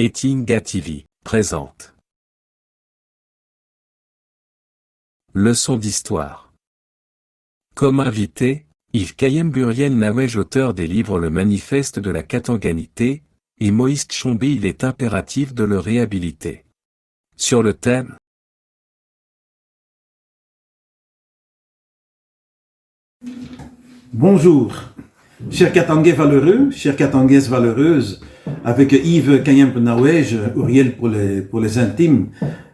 Etinga TV présente. Leçon d'histoire. Comme invité, Yves Kayem Buriel Nawej, auteur des livres Le Manifeste de la Katanganité, et Moïse Tchombe. Il est impératif de le réhabiliter. Sur le thème. Bonjour, chers Katangais valeureux, chères Katangaises valeureuses, avec Yves Kayem Nawej, Uriel pour les intimes,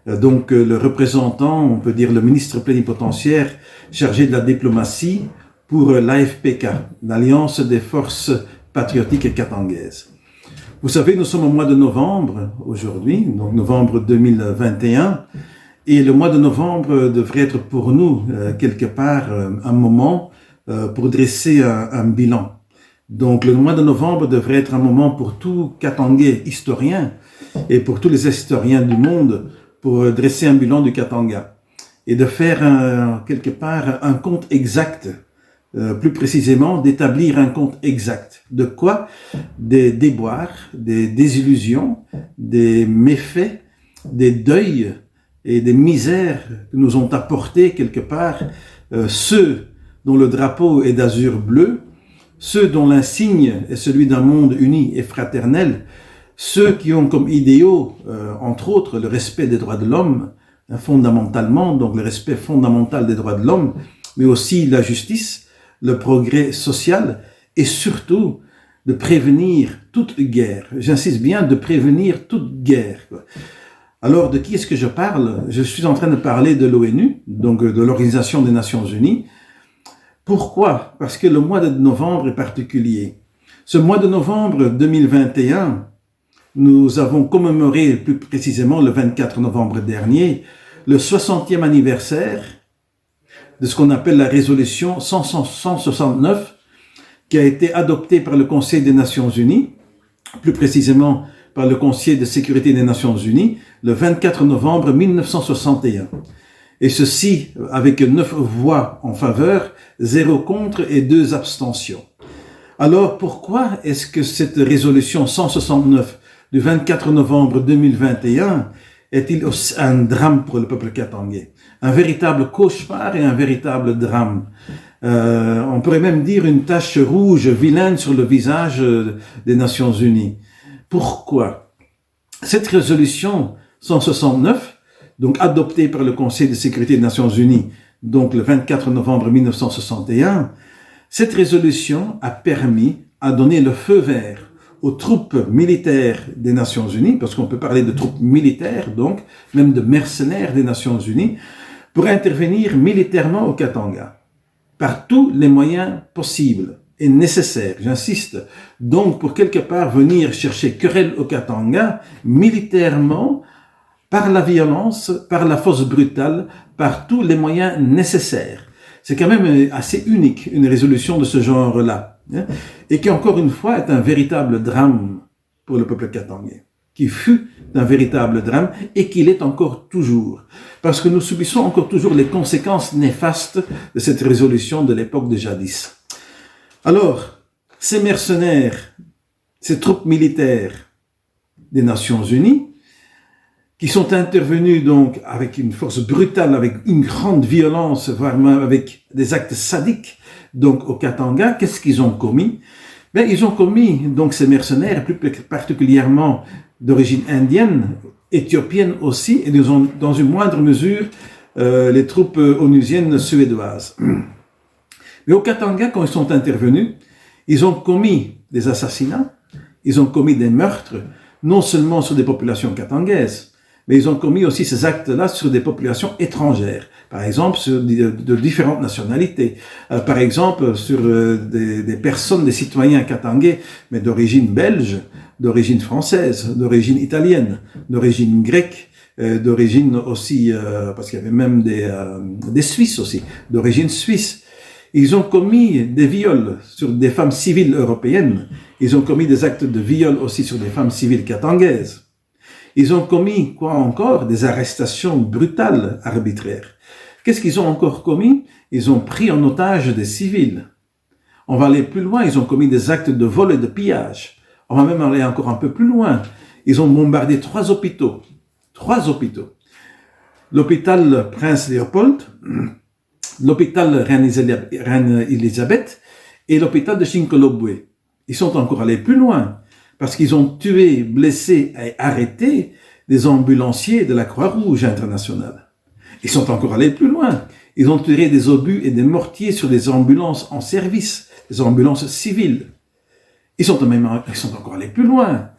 donc le représentant, on peut dire le ministre plénipotentiaire chargé de la diplomatie pour l'AFPK, l'Alliance des forces patriotiques katangaises. Vous savez, nous sommes au mois de novembre aujourd'hui, donc novembre 2021, et le mois de novembre devrait être pour nous, quelque part, un moment pour dresser un bilan. Donc le mois de novembre devrait être un moment pour tout Katangais historien et pour tous les historiens du monde pour dresser un bilan du Katanga et de faire quelque part un compte exact, plus précisément d'établir un compte exact. De quoi? Des déboires, des désillusions, des méfaits, des deuils et des misères que nous ont apporté quelque part ceux dont le drapeau est d'azur bleu, ceux dont l'insigne est celui d'un monde uni et fraternel, ceux qui ont comme idéaux, entre autres, le respect des droits de l'homme, fondamentalement, donc le respect fondamental des droits de l'homme, mais aussi la justice, le progrès social, et surtout de prévenir toute guerre. J'insiste bien, de prévenir toute guerre. Alors, de qui est-ce que je parle? Je suis en train de parler de l'ONU, donc de l'Organisation des Nations Unies. Pourquoi? Parce que le mois de novembre est particulier. Ce mois de novembre 2021, nous avons commémoré plus précisément le 24 novembre dernier, le 60e anniversaire de ce qu'on appelle la résolution 169 qui a été adoptée par le Conseil des Nations Unies, plus précisément par le Conseil de sécurité des Nations Unies, le 24 novembre 1961. Et ceci avec 9 voix en faveur, 0 contre et 2 abstentions. Alors pourquoi est-ce que cette résolution 169 du 24 novembre 2021 est-il un drame pour le peuple katangais? Un véritable cauchemar et un véritable drame. On pourrait même dire une tache rouge vilaine sur le visage des Nations Unies. Pourquoi? Cette résolution 169, donc adoptée par le Conseil de sécurité des Nations Unies, donc le 24 novembre 1961, cette résolution a donné le feu vert aux troupes militaires des Nations Unies, parce qu'on peut parler de troupes militaires, donc même de mercenaires des Nations Unies, pour intervenir militairement au Katanga, par tous les moyens possibles et nécessaires, j'insiste, donc pour quelque part venir chercher querelle au Katanga, militairement, par la violence, par la force brutale, par tous les moyens nécessaires. C'est quand même assez unique, une résolution de ce genre-là, hein, et qui encore une fois est un véritable drame pour le peuple katangais, qui fut un véritable drame et qui l'est encore toujours, parce que nous subissons encore toujours les conséquences néfastes de cette résolution de l'époque de jadis. Alors, ces mercenaires, ces troupes militaires des Nations Unies, qui sont intervenus donc avec une force brutale, avec une grande violence, voire même avec des actes sadiques, donc au Katanga, qu'est-ce qu'ils ont commis? Ben, ils ont commis, donc ces mercenaires, plus particulièrement d'origine indienne, éthiopienne aussi, et dans une moindre mesure, les troupes onusiennes suédoises. Mais au Katanga, quand ils sont intervenus, ils ont commis des assassinats, ils ont commis des meurtres, non seulement sur des populations katangaises, mais ils ont commis aussi ces actes-là sur des populations étrangères, par exemple sur de différentes nationalités, par exemple sur des personnes, des citoyens katangais, mais d'origine belge, d'origine française, d'origine italienne, d'origine grecque, d'origine aussi, parce qu'il y avait même des Suisses aussi, d'origine suisse. Ils ont commis des viols sur des femmes civiles européennes, ils ont commis des actes de viol aussi sur des femmes civiles katangaises. Ils ont commis, quoi encore, des arrestations brutales, arbitraires. Qu'est-ce qu'ils ont encore commis? Ils ont pris en otage des civils. On va aller plus loin, ils ont commis des actes de vol et de pillage. On va même aller encore un peu plus loin. ils ont bombardé 3 hôpitaux. 3 hôpitaux. L'hôpital Prince Léopold, l'hôpital Reine Elisabeth et l'hôpital de Shinkolobwe. Ils sont encore allés plus loin parce qu'ils ont tué, blessé et arrêté des ambulanciers de la Croix-Rouge internationale. Ils sont encore allés plus loin. Ils ont tiré des obus et des mortiers sur des ambulances en service, des ambulances civiles. Ils sont encore allés plus loin.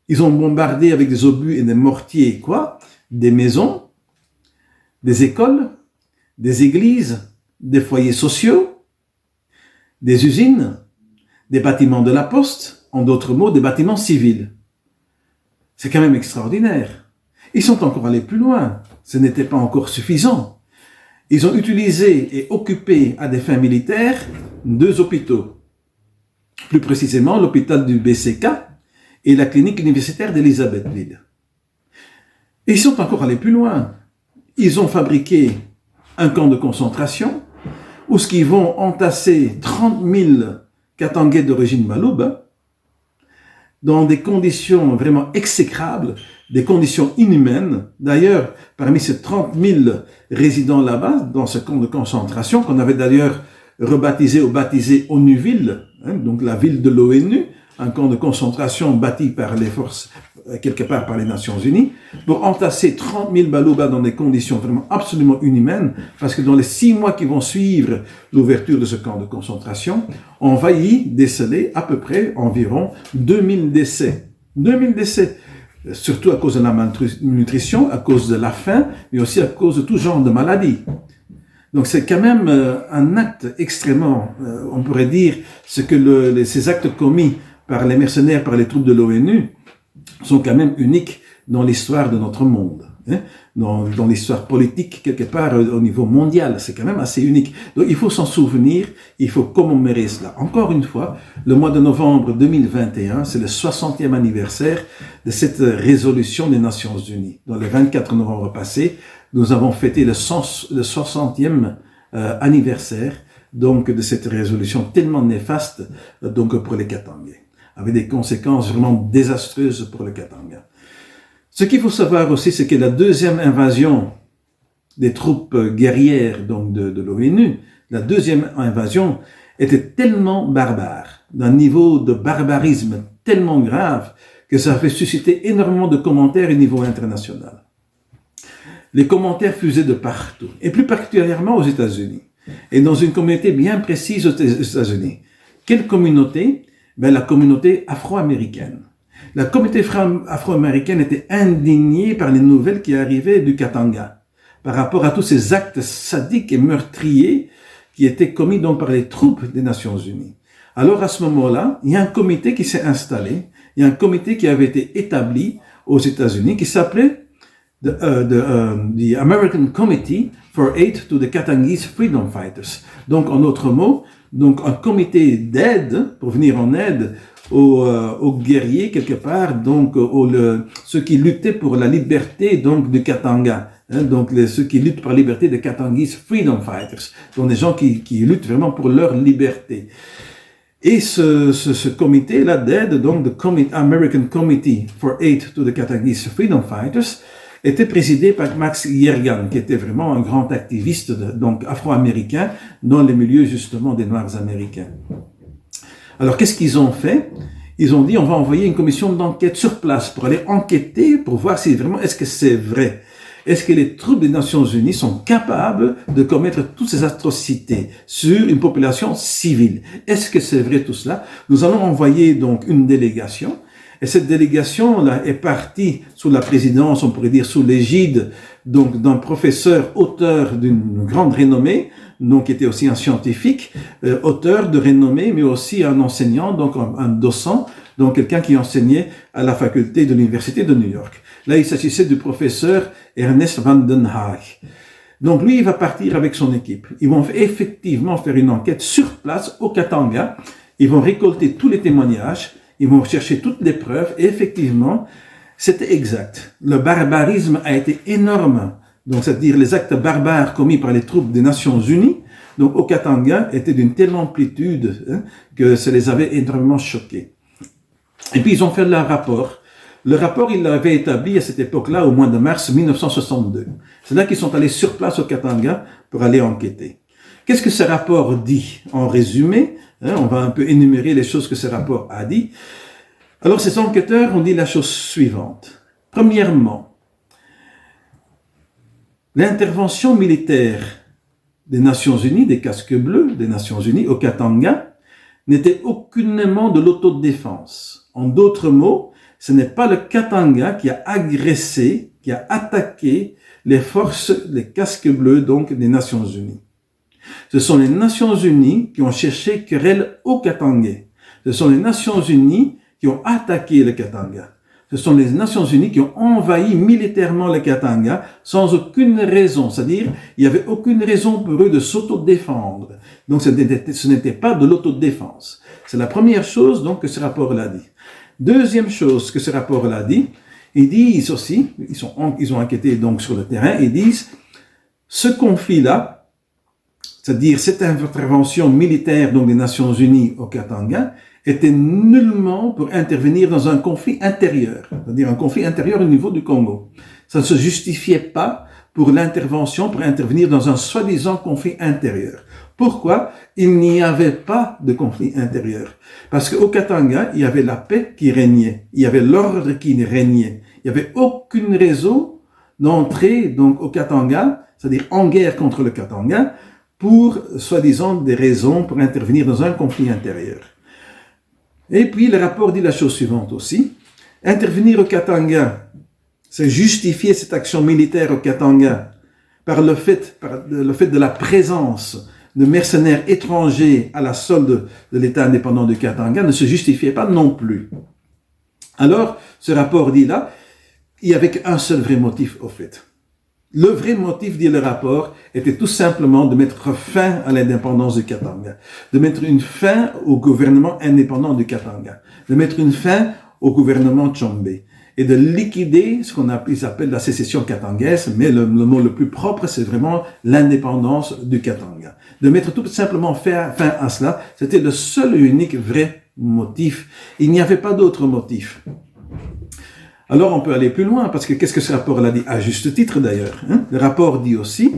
Ils ont bombardé avec des obus et des mortiers, quoi? Des maisons, des écoles, des églises, des foyers sociaux, des usines, des bâtiments de la poste, en d'autres mots, des bâtiments civils. C'est quand même extraordinaire. Ils sont encore allés plus loin. Ce n'était pas encore suffisant. Ils ont utilisé et occupé à des fins militaires 2 hôpitaux. Plus précisément, l'hôpital du BCK et la clinique universitaire d'Elisabethville. Et ils sont encore allés plus loin. Ils ont fabriqué un camp de concentration où ils vont entasser 30 000 Katangais d'origine maloube dans des conditions vraiment exécrables, des conditions inhumaines. D'ailleurs, parmi ces 30 000 résidents là-bas, dans ce camp de concentration, qu'on avait d'ailleurs rebaptisé ou baptisé Onuville, donc la ville de l'ONU, un camp de concentration bâti par les forces, quelque part par les Nations Unies, pour entasser 30 000 Baloubas dans des conditions vraiment absolument inhumaines, parce que dans les 6 mois qui vont suivre l'ouverture de ce camp de concentration, on va y déceler à peu près environ 2000 décès. 2000 décès, surtout à cause de la malnutrition, à cause de la faim, mais aussi à cause de tout genre de maladies. Donc c'est quand même un acte extrêmement, on pourrait dire, ce que ces actes commis par les mercenaires, par les troupes de l'ONU, sont quand même uniques dans l'histoire de notre monde, dans l'histoire politique quelque part au niveau mondial. C'est quand même assez unique. Donc il faut s'en souvenir, il faut commémorer cela. Encore une fois, le mois de novembre 2021, c'est le 60e anniversaire de cette résolution des Nations Unies. Dans le 24 novembre passé, nous avons fêté le 60e anniversaire donc de cette résolution tellement néfaste donc pour les Katangais, avec des conséquences vraiment désastreuses pour le Katanga. Ce qu'il faut savoir aussi, c'est que la deuxième invasion des troupes guerrières donc de l'ONU, la deuxième invasion était tellement barbare, d'un niveau de barbarisme tellement grave que ça a fait susciter énormément de commentaires au niveau international. Les commentaires fusaient de partout, et plus particulièrement aux États-Unis, et dans une communauté bien précise aux États-Unis. Quelle communauté? La communauté afro-américaine. La communauté afro-américaine était indignée par les nouvelles qui arrivaient du Katanga, par rapport à tous ces actes sadiques et meurtriers qui étaient commis donc par les troupes des Nations Unies. Alors à ce moment-là, il y a un comité qui s'est installé, il y a un comité qui avait été établi aux États-Unis qui s'appelait the American Committee for Aid to the Katangese Freedom Fighters. Donc, en d'autres mots, donc un comité d'aide pour venir en aide aux guerriers quelque part, donc ceux qui luttaient pour la liberté donc du Katanga, donc ceux qui luttent pour la liberté des Katangese Freedom Fighters, donc des gens qui luttent vraiment pour leur liberté. Et ce comité-là d'aide, donc the American Committee for Aid to the Katangese Freedom Fighters, était présidé par Max Yergan, qui était vraiment un grand activiste donc afro-américain dans les milieux justement des Noirs américains. Alors qu'est-ce qu'ils ont fait? Ils ont dit on va envoyer une commission d'enquête sur place pour aller enquêter, pour voir si vraiment est-ce que c'est vrai. Est-ce que les troupes des Nations Unies sont capables de commettre toutes ces atrocités sur une population civile? Est-ce que c'est vrai tout cela? Nous allons envoyer donc une délégation. Et cette délégation-là est partie sous la présidence, on pourrait dire sous l'égide, donc d'un professeur, auteur d'une grande renommée, donc qui était aussi un scientifique, auteur de renommée, mais aussi un enseignant, donc un docent, donc quelqu'un qui enseignait à la faculté de l'université de New York. Là, il s'agissait du professeur Ernest van den Haag. Donc lui, il va partir avec son équipe. Ils vont effectivement faire une enquête sur place au Katanga. Ils vont récolter tous les témoignages. Ils vont chercher toutes les preuves et effectivement, c'était exact. Le barbarisme a été énorme. Donc, c'est-à-dire les actes barbares commis par les troupes des Nations Unies, donc au Katanga, étaient d'une telle amplitude que ça les avait énormément choqués. Et puis, ils ont fait leur rapport. Le rapport, il l'avait établi à cette époque-là, au mois de mars 1962. C'est là qu'ils sont allés sur place au Katanga pour aller enquêter. Qu'est-ce que ce rapport dit? En résumé, on va un peu énumérer les choses que ce rapport a dit. Alors, ces enquêteurs ont dit la chose suivante. Premièrement, l'intervention militaire des Nations Unies, des casques bleus des Nations Unies au Katanga, n'était aucunement de l'autodéfense. En d'autres mots, ce n'est pas le Katanga qui a agressé, qui a attaqué les forces, les casques bleus donc des Nations Unies. Ce sont les Nations Unies qui ont cherché querelle au Katanga. Ce sont les Nations Unies qui ont attaqué le Katanga. Ce sont les Nations Unies qui ont envahi militairement le Katanga sans aucune raison. C'est-à-dire, il n'y avait aucune raison pour eux de s'autodéfendre. Donc, ce n'était pas de l'autodéfense. C'est la première chose donc que ce rapport-là dit. Deuxième chose que ce rapport-là dit, ils disent aussi, ils ont enquêté donc sur le terrain, ils disent, ce conflit-là, c'est-à-dire cette intervention militaire donc des Nations Unies au Katanga, était nullement pour intervenir dans un conflit intérieur, c'est-à-dire un conflit intérieur au niveau du Congo. Ça ne se justifiait pas pour l'intervention, pour intervenir dans un soi-disant conflit intérieur. Pourquoi? Il n'y avait pas de conflit intérieur. Parce qu'au Katanga, il y avait la paix qui régnait, il y avait l'ordre qui régnait. Il n'y avait aucune raison d'entrer donc au Katanga, c'est-à-dire en guerre contre le Katanga, pour soi-disant des raisons pour intervenir dans un conflit intérieur. Et puis, le rapport dit la chose suivante aussi. Intervenir au Katanga, c'est justifier cette action militaire au Katanga par le fait de la présence de mercenaires étrangers à la solde de l'État indépendant du Katanga ne se justifiait pas non plus. Alors, ce rapport dit là, il n'y avait qu'un seul vrai motif au fait. Le vrai motif, dit le rapport, était tout simplement de mettre fin à l'indépendance du Katanga, de mettre une fin au gouvernement indépendant du Katanga, de mettre une fin au gouvernement Tshombe et de liquider ce ils appellent la sécession katangaise, mais le mot le plus propre, c'est vraiment l'indépendance du Katanga. De mettre tout simplement fin à cela, c'était le seul et unique vrai motif. Il n'y avait pas d'autre motif. Alors, on peut aller plus loin, parce que qu'est-ce que ce rapport-là dit? À juste titre, d'ailleurs. Le rapport dit aussi,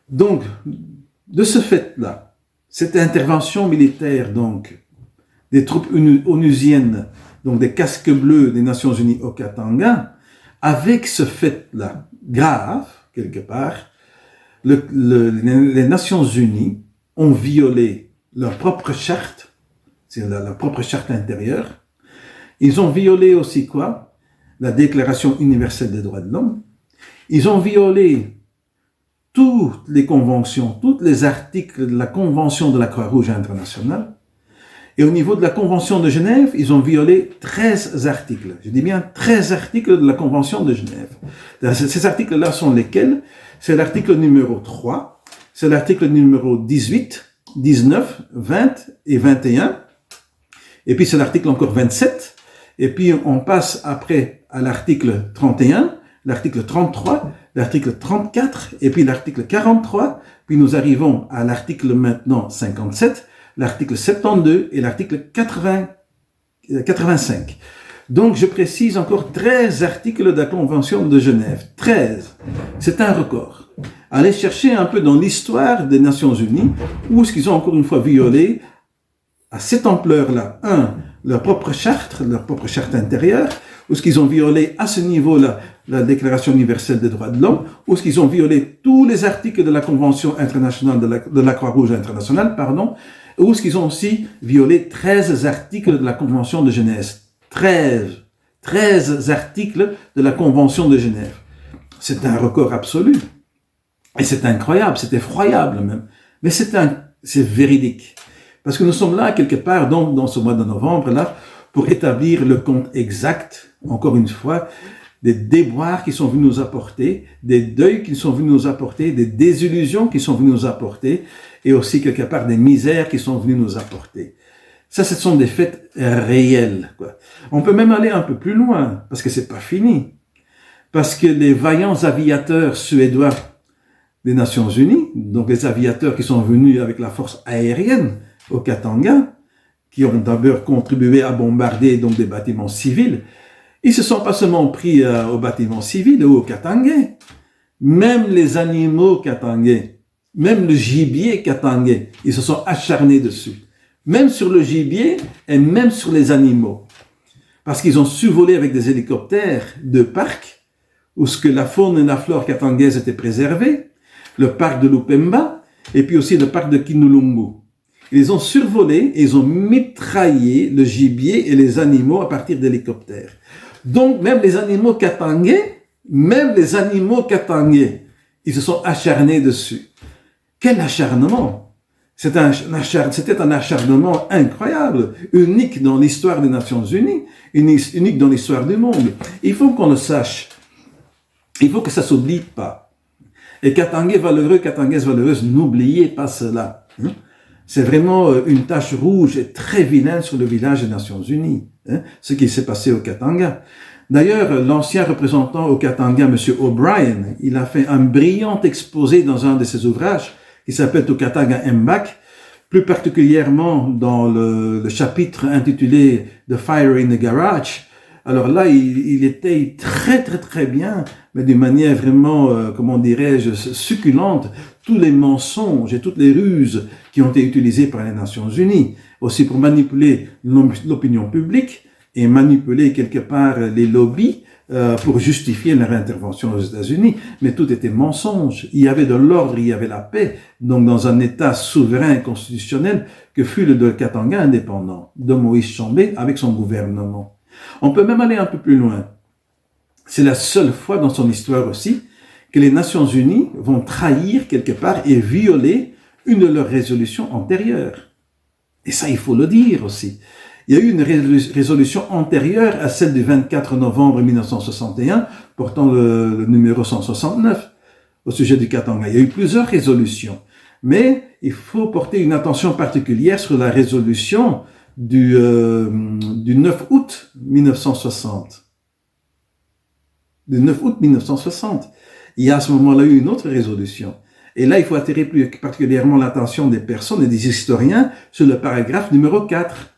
donc, de ce fait-là, cette intervention militaire, donc, des troupes onusiennes, donc des casques bleus des Nations Unies au Katanga, avec ce fait-là, grave, quelque part, les Nations Unies ont violé leur propre charte, c'est leur propre charte intérieure. Ils ont violé aussi quoi? La Déclaration universelle des droits de l'homme. Ils ont violé toutes les conventions, tous les articles de la Convention de la Croix-Rouge internationale. Et au niveau de la Convention de Genève, ils ont violé 13 articles. Je dis bien 13 articles de la Convention de Genève. Ces articles-là sont lesquels? C'est l'article numéro 3, c'est l'article numéro 18, 19, 20 et 21. Et puis c'est l'article encore 27. Et puis on passe après à l'article 31, l'article 33, l'article 34, et puis l'article 43, puis nous arrivons à l'article maintenant 57, l'article 72 et l'article 85. Donc je précise encore 13 articles de la Convention de Genève. 13. C'est un record. Allez chercher un peu dans l'histoire des Nations Unies, où est-ce qu'ils ont encore une fois violé à cette ampleur-là, leur propre charte intérieure, ou est-ce qu'ils ont violé à ce niveau-là la Déclaration universelle des droits de l'homme, ou est-ce qu'ils ont violé tous les articles de la Convention internationale de la Croix-Rouge internationale, ou est-ce qu'ils ont aussi violé 13 articles de la Convention de Genève. 13 articles de la Convention de Genève. C'est un record absolu. Et c'est incroyable, c'est effroyable même. Mais c'est véridique. Parce que nous sommes là, quelque part, donc, dans ce mois de novembre, là, pour établir le compte exact, encore une fois, des déboires qui sont venus nous apporter, des deuils qui sont venus nous apporter, des désillusions qui sont venues nous apporter, et aussi, quelque part, des misères qui sont venues nous apporter. Ça, ce sont des faits réels, quoi. On peut même aller un peu plus loin, parce que c'est pas fini. Parce que les vaillants aviateurs suédois des Nations Unies, donc les aviateurs qui sont venus avec la force aérienne, au Katanga, qui ont d'abord contribué à bombarder donc des bâtiments civils, Ils se sont pas seulement pris aux bâtiments civils ou aux Katangais, même les animaux katangais, même le gibier katangais, ils se sont acharnés dessus. Même sur le gibier et même sur les animaux. Parce qu'ils ont survolé avec des hélicoptères de parcs où ce que la faune et la flore katangaise étaient préservées, le parc de Lupemba et puis aussi le parc de Kinulungu. Ils ont survolé et ils ont mitraillé le gibier et les animaux à partir d'hélicoptères. Donc même les animaux katangais, ils se sont acharnés dessus. Quel acharnement! C'était un acharnement incroyable, unique dans l'histoire des Nations Unies, unique dans l'histoire du monde. Il faut qu'on le sache. Il faut que ça s'oublie pas. Et Katangais valeureux, Katangaises valeureuses, n'oubliez pas cela. C'est vraiment une tache rouge et très vilaine sur le village des Nations Unies, ce qui s'est passé au Katanga. D'ailleurs, l'ancien représentant au Katanga, M. O'Brien, il a fait un brillant exposé dans un de ses ouvrages qui s'appelle au Katanga Mbak, plus particulièrement dans le chapitre intitulé The Fire in the Garage. Alors là, il étaye très bien, mais d'une manière vraiment, comment dirais-je, succulente, tous les mensonges et toutes les ruses qui ont été utilisées par les Nations Unies, aussi pour manipuler l'opinion publique et manipuler quelque part les lobbies pour justifier leur intervention aux États-Unis. Mais tout était mensonge. Il y avait de l'ordre, il y avait la paix, donc dans un État souverain constitutionnel que fut le Katanga indépendant de Moïse Tshombe avec son gouvernement. On peut même aller un peu plus loin. C'est la seule fois dans son histoire aussi que les Nations Unies vont trahir quelque part et violer une de leurs résolutions antérieures. Et ça, il faut le dire aussi. Il y a eu une résolution antérieure à celle du 24 novembre 1961, portant le numéro 169, au sujet du Katanga. Il y a eu plusieurs résolutions. Mais il faut porter une attention particulière sur la résolution du 9 août 1960. Du 9 août 1960. Il y a à ce moment-là eu une autre résolution. Et là, il faut attirer plus particulièrement l'attention des personnes et des historiens sur le paragraphe numéro 4.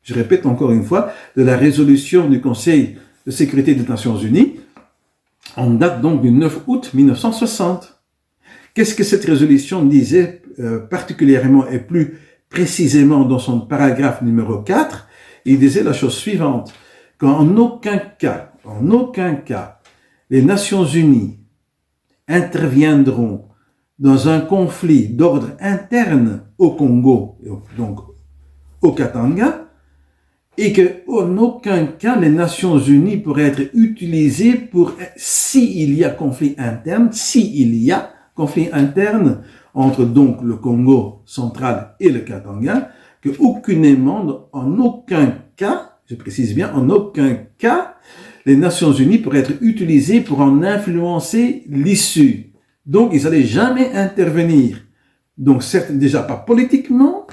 Je répète encore une fois, de la résolution du Conseil de sécurité des Nations Unies, en date donc du 9 août 1960. Qu'est-ce que cette résolution disait particulièrement et plus précisément dans son paragraphe numéro 4? Il disait la chose suivante, qu'en aucun cas, les Nations Unies interviendront dans un conflit d'ordre interne au Congo, donc au Katanga, et qu'en aucun cas les Nations Unies pourraient être utilisées pour, s'il y a conflit interne entre donc le Congo central et le Katanga, que aucunement, en aucun cas, je précise bien, en aucun cas, les Nations Unies pourraient être utilisées pour en influencer l'issue. Donc, ils n'allaient jamais intervenir. Donc, certes, déjà pas politiquement,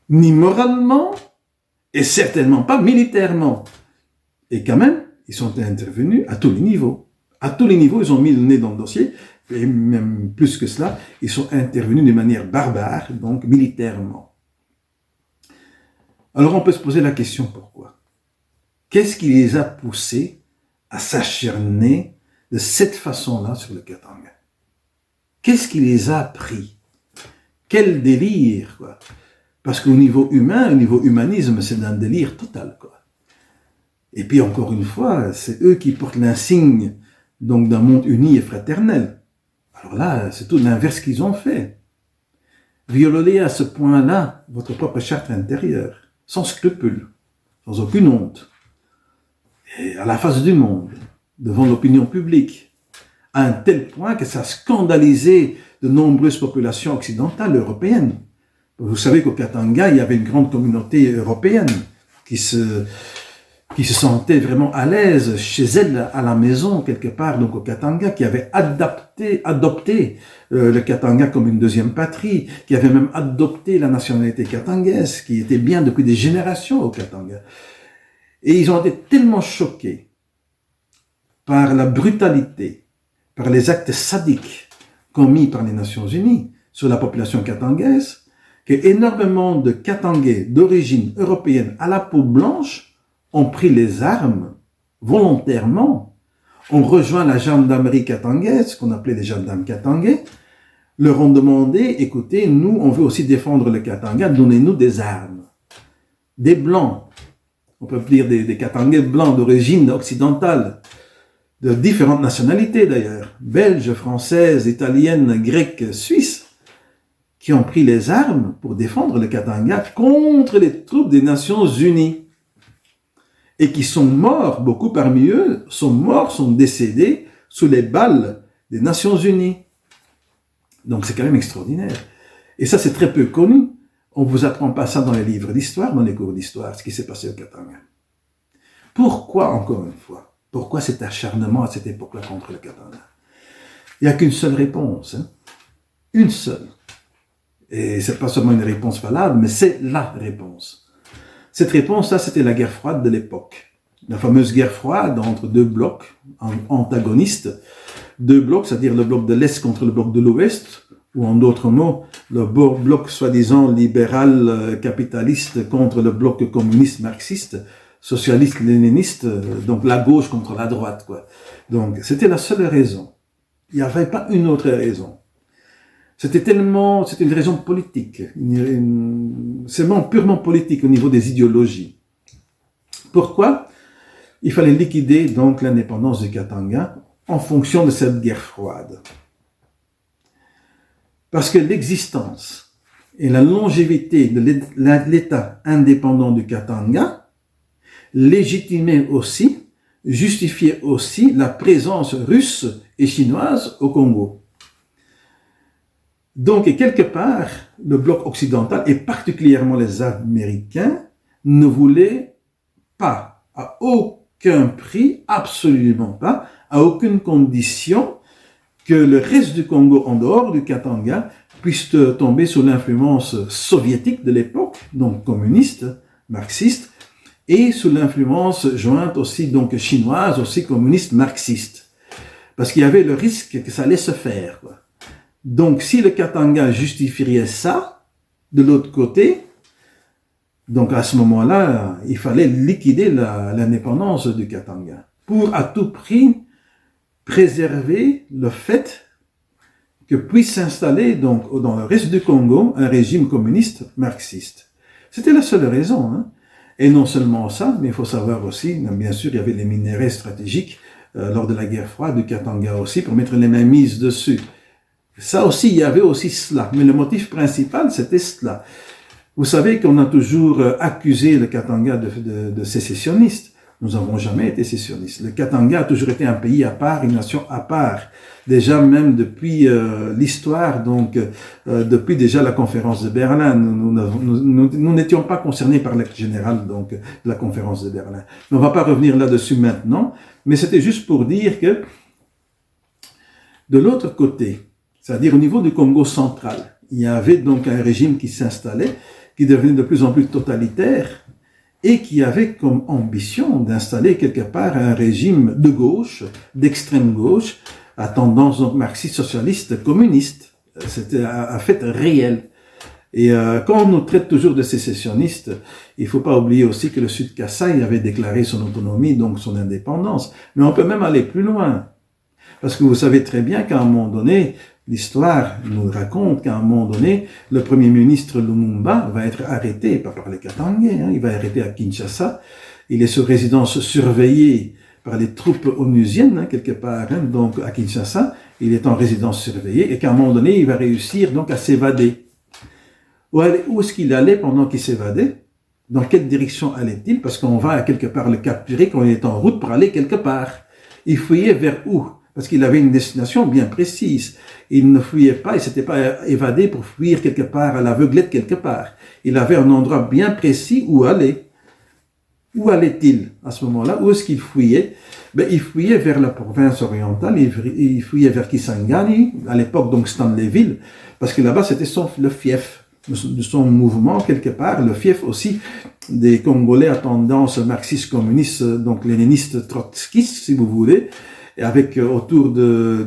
ni moralement, et certainement pas militairement. Et quand même, ils sont intervenus à tous les niveaux. À tous les niveaux, ils ont mis le nez dans le dossier, et même plus que cela, ils sont intervenus de manière barbare, donc militairement. Alors on peut se poser la question pourquoi? Qu'est-ce qui les a poussés à s'acharner de cette façon-là sur le Katanga? Qu'est-ce qui les a pris? Quel délire, quoi! Parce qu'au niveau humain, au niveau humanisme, c'est un délire total, quoi. Et puis encore une fois, c'est eux qui portent l'insigne donc d'un monde uni et fraternel. Alors là, c'est tout l'inverse qu'ils ont fait. Violer à ce point-là votre propre charte intérieure, sans scrupule, sans aucune honte, et à la face du monde, devant l'opinion publique, à un tel point que ça a scandalisé de nombreuses populations occidentales, européennes. Vous savez qu'au Katanga, il y avait une grande communauté européenne qui se sentait vraiment à l'aise chez elle, à la maison, quelque part, donc au Katanga, qui avait adopté le Katanga comme une deuxième patrie, qui avait même adopté la nationalité katangaise, qui était bien depuis des générations au Katanga. Et ils ont été tellement choqués par la brutalité, par les actes sadiques commis par les Nations Unies sur la population katangaise, que énormément de Katangais d'origine européenne à la peau blanche ont pris les armes volontairement, ont rejoint la gendarmerie katangaise, qu'on appelait les gendarmes katangais, leur ont demandé, écoutez, nous, on veut aussi défendre le Katanga, donnez-nous des armes. Des blancs, on peut dire des Katangais blancs d'origine occidentale, de différentes nationalités d'ailleurs, belges, françaises, italiennes, grecques, suisses, qui ont pris les armes pour défendre le Katanga contre les troupes des Nations Unies. Et qui sont morts, beaucoup parmi eux sont morts, sont décédés sous les balles des Nations Unies. Donc c'est quand même extraordinaire. Et ça c'est très peu connu. On ne vous apprend pas ça dans les livres d'histoire, dans les cours d'histoire, ce qui s'est passé au Katanga. Pourquoi, encore une fois, pourquoi cet acharnement à cette époque-là contre le Katanga? Il n'y a qu'une seule réponse. Une seule. Et c'est pas seulement une réponse valable, mais c'est la réponse. Cette réponse-là, c'était la guerre froide de l'époque. La fameuse guerre froide entre deux blocs antagonistes. Deux blocs, c'est-à-dire le bloc de l'Est contre le bloc de l'Ouest, ou en d'autres mots, le bloc soi-disant libéral capitaliste contre le bloc communiste marxiste, socialiste léniniste, donc la gauche contre la droite, quoi. Donc, c'était la seule raison. Il n'y avait pas une autre raison. C'était une raison politique. C'est purement politique au niveau des idéologies. Pourquoi? Il fallait liquider donc l'indépendance du Katanga en fonction de cette guerre froide. Parce que l'existence et la longévité de l'État indépendant du Katanga légitimait aussi, justifiait aussi la présence russe et chinoise au Congo. Donc, et quelque part, le bloc occidental, et particulièrement les Américains, ne voulaient pas, à aucun prix, absolument pas, à aucune condition, que le reste du Congo, en dehors du Katanga, puisse tomber sous l'influence soviétique de l'époque, donc communiste, marxiste, et sous l'influence jointe aussi, donc chinoise, aussi communiste, marxiste. Parce qu'il y avait le risque que ça allait se faire, quoi. Donc, si le Katanga justifierait ça, de l'autre côté, donc à ce moment-là, il fallait liquider l'indépendance du Katanga pour à tout prix préserver le fait que puisse s'installer donc dans le reste du Congo un régime communiste marxiste. C'était la seule raison, hein. Et non seulement ça, mais il faut savoir aussi, bien sûr, il y avait les minéraux stratégiques lors de la guerre froide du Katanga aussi pour mettre les mains mises dessus. Ça aussi, il y avait aussi cela. Mais le motif principal, c'était cela. Vous savez qu'on a toujours accusé le Katanga de sécessionniste. Nous n'avons jamais été sécessionnistes. Le Katanga a toujours été un pays à part, une nation à part. Déjà même depuis l'histoire, donc depuis déjà la conférence de Berlin, nous n'étions pas concernés par l'acte général donc de la conférence de Berlin. Mais on ne va pas revenir là-dessus maintenant, mais c'était juste pour dire que de l'autre côté, c'est-à-dire au niveau du Congo central, il y avait donc un régime qui s'installait, qui devenait de plus en plus totalitaire et qui avait comme ambition d'installer quelque part un régime de gauche, d'extrême gauche, à tendance donc marxiste, socialiste, communiste. C'était un fait réel. Et quand on nous traite toujours de sécessionnistes, il faut pas oublier aussi que le Sud Kasaï avait déclaré son autonomie, donc son indépendance. Mais on peut même aller plus loin. Parce que vous savez très bien qu'à un moment donné, l'histoire nous raconte qu'à un moment donné, le premier ministre Lumumba va être arrêté, pas par les Katangais, il va être arrêté à Kinshasa. Il est sous résidence surveillée par les troupes onusiennes, quelque part, donc à Kinshasa. Il est en résidence surveillée et qu'à un moment donné, il va réussir donc à s'évader. Où est-ce qu'il allait pendant qu'il s'évadait? Dans quelle direction allait-il? Parce qu'on va quelque part le capturer quand il est en route pour aller quelque part. Il fouillait vers où? Parce qu'il avait une destination bien précise. Il ne fuyait pas, il s'était pas évadé pour fuir quelque part à l'aveuglette quelque part. Il avait un endroit bien précis où aller. Où allait-il à ce moment-là? Où est-ce qu'il fuyait? Il fuyait vers la province orientale, il fuyait vers Kisangani, à l'époque donc Stanleyville, parce que là-bas c'était le fief de son mouvement quelque part, le fief aussi des Congolais à tendance marxiste-communiste, donc léniniste, trotskiste si vous voulez, et avec autour de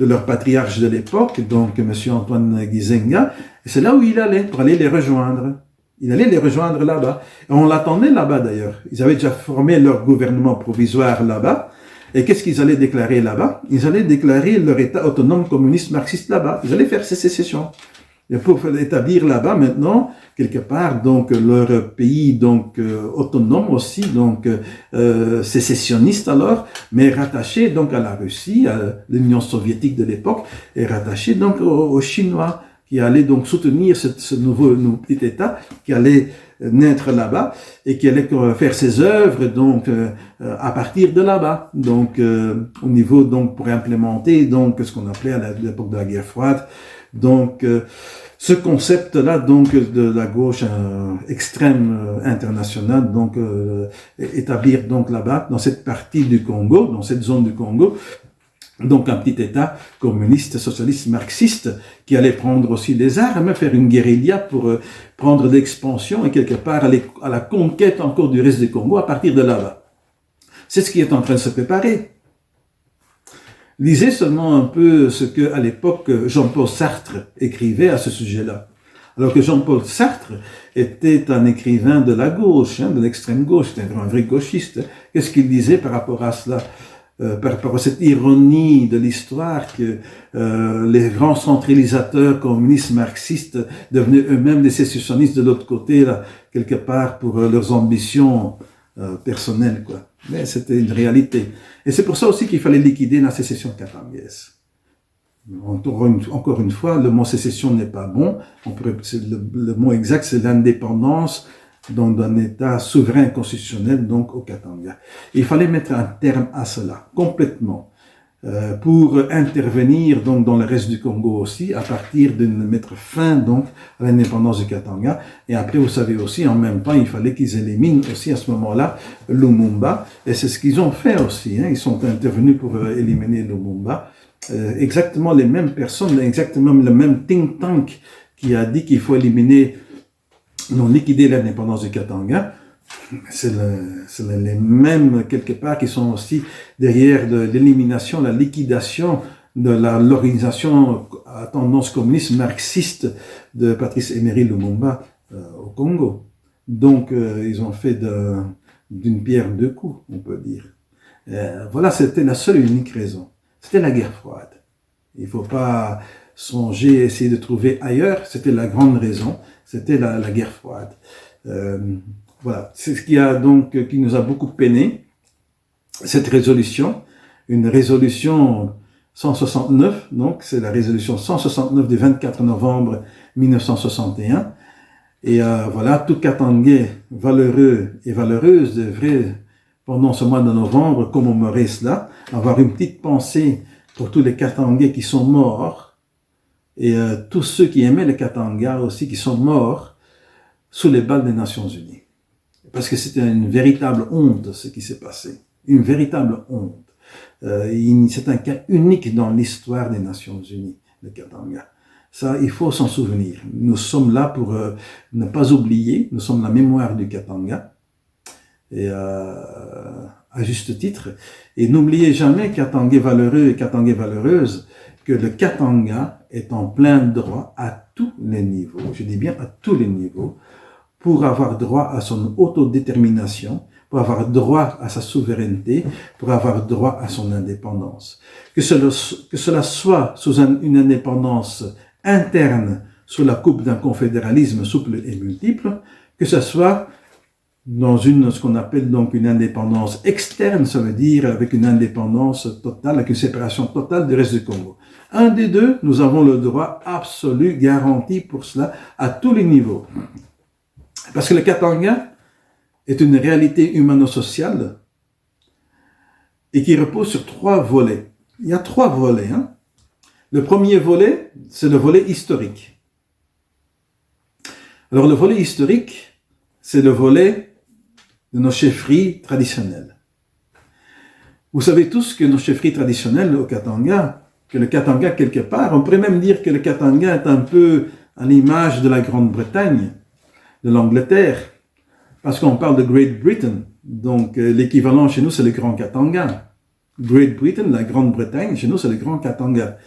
leur patriarche de l'époque, donc M. Antoine Gizenga, et c'est là où il allait pour aller les rejoindre. Il allait les rejoindre là-bas. Et on l'attendait là-bas d'ailleurs. Ils avaient déjà formé leur gouvernement provisoire là-bas. Et qu'est-ce qu'ils allaient déclarer là-bas? Ils allaient déclarer leur État autonome communiste marxiste là-bas. Ils allaient faire sécession. Et pour établir là-bas maintenant, quelque part, donc leur pays donc autonome aussi, donc sécessionniste alors, mais rattaché donc à la Russie, à l'Union soviétique de l'époque, et rattaché donc aux Chinois, qui allaient donc soutenir ce nouveau petit État qui allait naître là-bas et qui allait faire ses œuvres donc à partir de là-bas, donc au niveau donc pour implémenter donc ce qu'on appelait à l'époque de la guerre froide, donc ce concept-là donc de la gauche extrême internationale, donc établir donc là-bas dans cette partie du Congo, dans cette zone du Congo, donc un petit État communiste, socialiste, marxiste, qui allait prendre aussi des armes, faire une guérilla pour prendre l'expansion et quelque part aller à la conquête encore du reste du Congo à partir de là-bas. C'est ce qui est en train de se préparer. Lisez seulement un peu ce que, à l'époque, Jean-Paul Sartre écrivait à ce sujet-là. Alors que Jean-Paul Sartre était un écrivain de la gauche, de l'extrême gauche, c'était un vrai gauchiste. Qu'est-ce qu'il disait par rapport à cela? Par rapport à cette ironie de l'histoire que les grands centralisateurs communistes marxistes devenaient eux-mêmes des sécessionnistes de l'autre côté, là, quelque part pour leurs ambitions personnelles, quoi. Mais c'était une réalité. Et c'est pour ça aussi qu'il fallait liquider la sécession katangaise. Encore une fois, le mot sécession n'est pas bon. Le mot exact, c'est l'indépendance donc d'un État souverain constitutionnel, donc au Katanga. Il fallait mettre un terme à cela, complètement, pour intervenir donc dans le reste du Congo aussi, à partir de mettre fin donc à l'indépendance du Katanga. Et après, vous savez aussi, en même temps, il fallait qu'ils éliminent aussi à ce moment-là Lumumba, et c'est ce qu'ils ont fait aussi. Ils sont intervenus pour éliminer Lumumba. Exactement les mêmes personnes, exactement le même think tank qui a dit qu'il faut éliminer, non, liquider l'indépendance du Katanga. C'est les mêmes, quelque part, qui sont aussi derrière de l'élimination, la liquidation de l'organisation à tendance communiste marxiste de Patrice Emery Lumumba au Congo. Donc, ils ont fait d'une pierre deux coups, on peut dire. Voilà, c'était la seule et unique raison. C'était la guerre froide. Il ne faut pas songer, essayer de trouver ailleurs. C'était la grande raison. C'était la guerre froide. Voilà, c'est ce qui nous a beaucoup peiné, cette résolution, une résolution 169, donc c'est la résolution 169 du 24 novembre 1961, et voilà, tout Katangais valeureux et valeureuse devrait, pendant ce mois de novembre, commémorer cela, avoir une petite pensée pour tous les Katangais qui sont morts, et tous ceux qui aimaient les Katanga aussi, qui sont morts sous les balles des Nations Unies. Parce que c'était une véritable honte, ce qui s'est passé. Une véritable honte. C'est un cas unique dans l'histoire des Nations Unies, le Katanga. Ça, il faut s'en souvenir. Nous sommes là pour ne pas oublier. Nous sommes la mémoire du Katanga. Et à juste titre. Et n'oubliez jamais, Katangais valeureux et Katangais valeureuse, que le Katanga est en plein droit à tous les niveaux. Je dis bien à tous les niveaux, pour avoir droit à son autodétermination, pour avoir droit à sa souveraineté, pour avoir droit à son indépendance. Que cela soit sous une indépendance interne, sous la coupe d'un confédéralisme souple et multiple, que ce soit dans ce qu'on appelle donc une indépendance externe, ça veut dire avec une indépendance totale, avec une séparation totale du reste du Congo. Un des deux, nous avons le droit absolu, garanti pour cela, à tous les niveaux. Parce que le Katanga est une réalité humano-sociale et qui repose sur trois volets. Il y a trois volets. Le premier volet, c'est le volet historique. Alors le volet historique, c'est le volet de nos chefferies traditionnelles. Vous savez tous que nos chefferies traditionnelles au Katanga, que le Katanga quelque part, on pourrait même dire que le Katanga est un peu à l'image de la Grande-Bretagne, de l'Angleterre, parce qu'on parle de Great Britain, donc l'équivalent chez nous c'est le Grand Katanga. Great Britain, la Grande-Bretagne, chez nous c'est le Grand Katanga.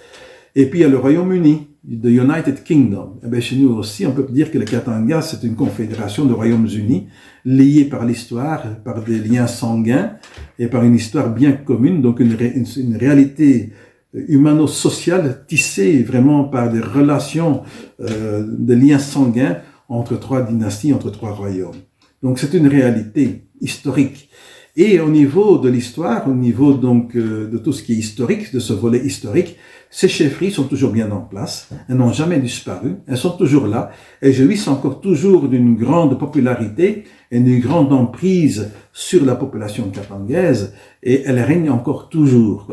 Et puis il y a le Royaume-Uni, the United Kingdom. Eh bien, chez nous aussi, on peut dire que le Katanga, c'est une confédération de Royaumes-Unis, liée par l'histoire, par des liens sanguins et par une histoire bien commune, donc une réalité humano-sociale tissée vraiment par des relations, de liens sanguins entre trois dynasties, entre trois royaumes. Donc c'est une réalité historique. Et au niveau de l'histoire, au niveau donc de tout ce qui est historique, de ce volet historique, ces chefferies sont toujours bien en place, elles n'ont jamais disparu, elles sont toujours là, elles jouissent encore toujours d'une grande popularité et d'une grande emprise sur la population katangaise, et elles règnent encore toujours.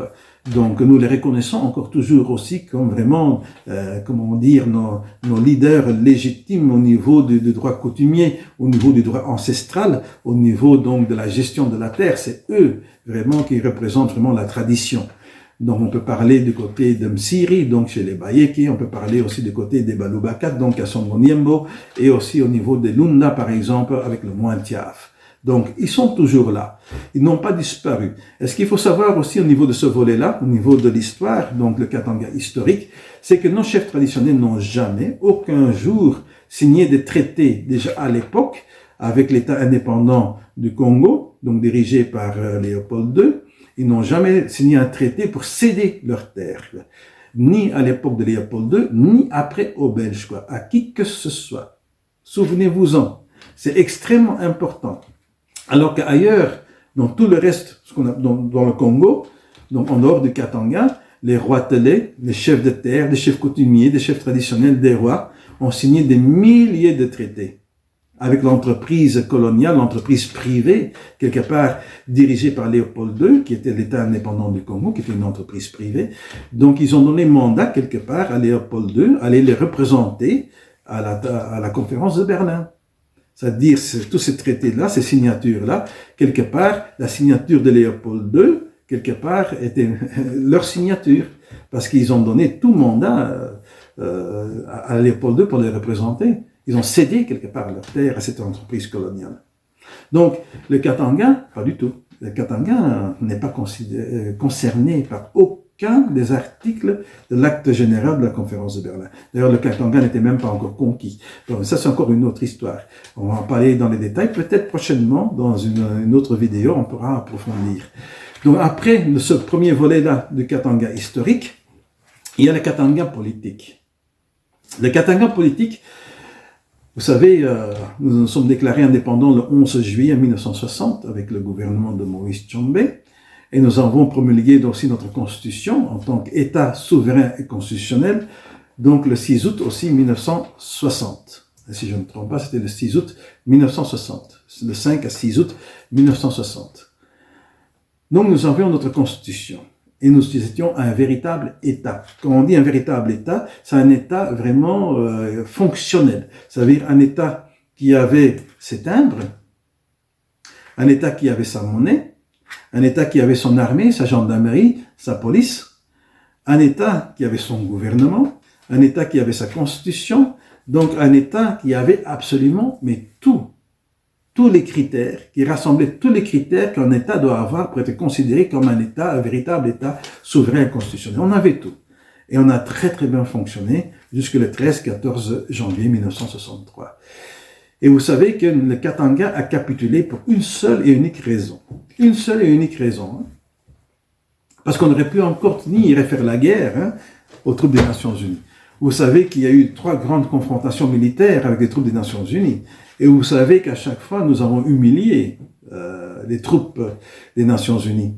Donc nous les reconnaissons encore toujours aussi comme vraiment, comment dire, nos leaders légitimes au niveau du droit coutumier, au niveau du droit ancestral, au niveau donc de la gestion de la terre. C'est eux vraiment qui représentent vraiment la tradition. Donc on peut parler du côté de Msiri, donc chez les Bayeki, on peut parler aussi du côté des Balubakat, donc à Songoniembo, et aussi au niveau des Lunda par exemple avec le Mointiaf. Donc, ils sont toujours là. Ils n'ont pas disparu. Et ce qu'il faut savoir aussi au niveau de ce volet-là, au niveau de l'histoire, donc le Katanga historique, c'est que nos chefs traditionnels n'ont jamais, aucun jour, signé des traités, déjà à l'époque, avec l'État indépendant du Congo, donc dirigé par Léopold II. Ils n'ont jamais signé un traité pour céder leurs terres. Ni à l'époque de Léopold II, ni après aux Belges, quoi, à qui que ce soit. Souvenez-vous-en. C'est extrêmement important. Alors qu'ailleurs, dans tout le reste, dans le Congo, donc en dehors du Katanga, les rois télés, les chefs de terre, les chefs coutumiers, les chefs traditionnels des rois ont signé des milliers de traités avec l'entreprise coloniale, l'entreprise privée, quelque part dirigée par Léopold II, qui était l'État indépendant du Congo, qui était une entreprise privée. Donc ils ont donné mandat quelque part à Léopold II, aller les représenter à la conférence de Berlin. C'est-à-dire, tous ces traités-là, ces signatures-là, quelque part, la signature de Léopold II, quelque part, était leur signature. Parce qu'ils ont donné tout mandat à Léopold II pour les représenter. Ils ont cédé quelque part leur terre à cette entreprise coloniale. Donc, le Katanga, pas du tout. Le Katanga n'est pas concerné par aucun des articles de l'acte général de la conférence de Berlin. D'ailleurs, le Katanga n'était même pas encore conquis. Donc, ça, c'est encore une autre histoire. On va en parler dans les détails. Peut-être prochainement, dans une autre vidéo, on pourra approfondir. Donc, après ce premier volet-là du Katanga historique, il y a le Katanga politique. Le Katanga politique, vous savez, nous nous sommes déclarés indépendants le 11 juillet 1960 avec le gouvernement de Moïse Tshombe, et nous avons promulgué aussi notre constitution en tant qu'État souverain et constitutionnel, donc le 6 août aussi 1960. Et si je ne me trompe pas, c'était le 6 août 1960, le 5 à 6 août 1960. Donc nous avions notre constitution. Et nous étions un véritable État. Quand on dit un véritable État, c'est un État vraiment fonctionnel. Ça veut dire un État qui avait ses timbres, un État qui avait sa monnaie, un État qui avait son armée, sa gendarmerie, sa police, un État qui avait son gouvernement, un État qui avait sa constitution, donc un État qui avait absolument, mais tous les critères, qui rassemblaient tous les critères qu'un État doit avoir pour être considéré comme un État, un véritable État souverain et constitutionnel. On avait tout. Et on a très très bien fonctionné jusque le 13-14 janvier 1963. Et vous savez que le Katanga a capitulé pour une seule et unique raison. Une seule et unique raison. Hein. Parce qu'on aurait pu encore tenir et faire la guerre aux troupes des Nations Unies. Vous savez qu'il y a eu 3 grandes confrontations militaires avec les troupes des Nations Unies. Et vous savez qu'à chaque fois, nous avons humilié les troupes des Nations Unies.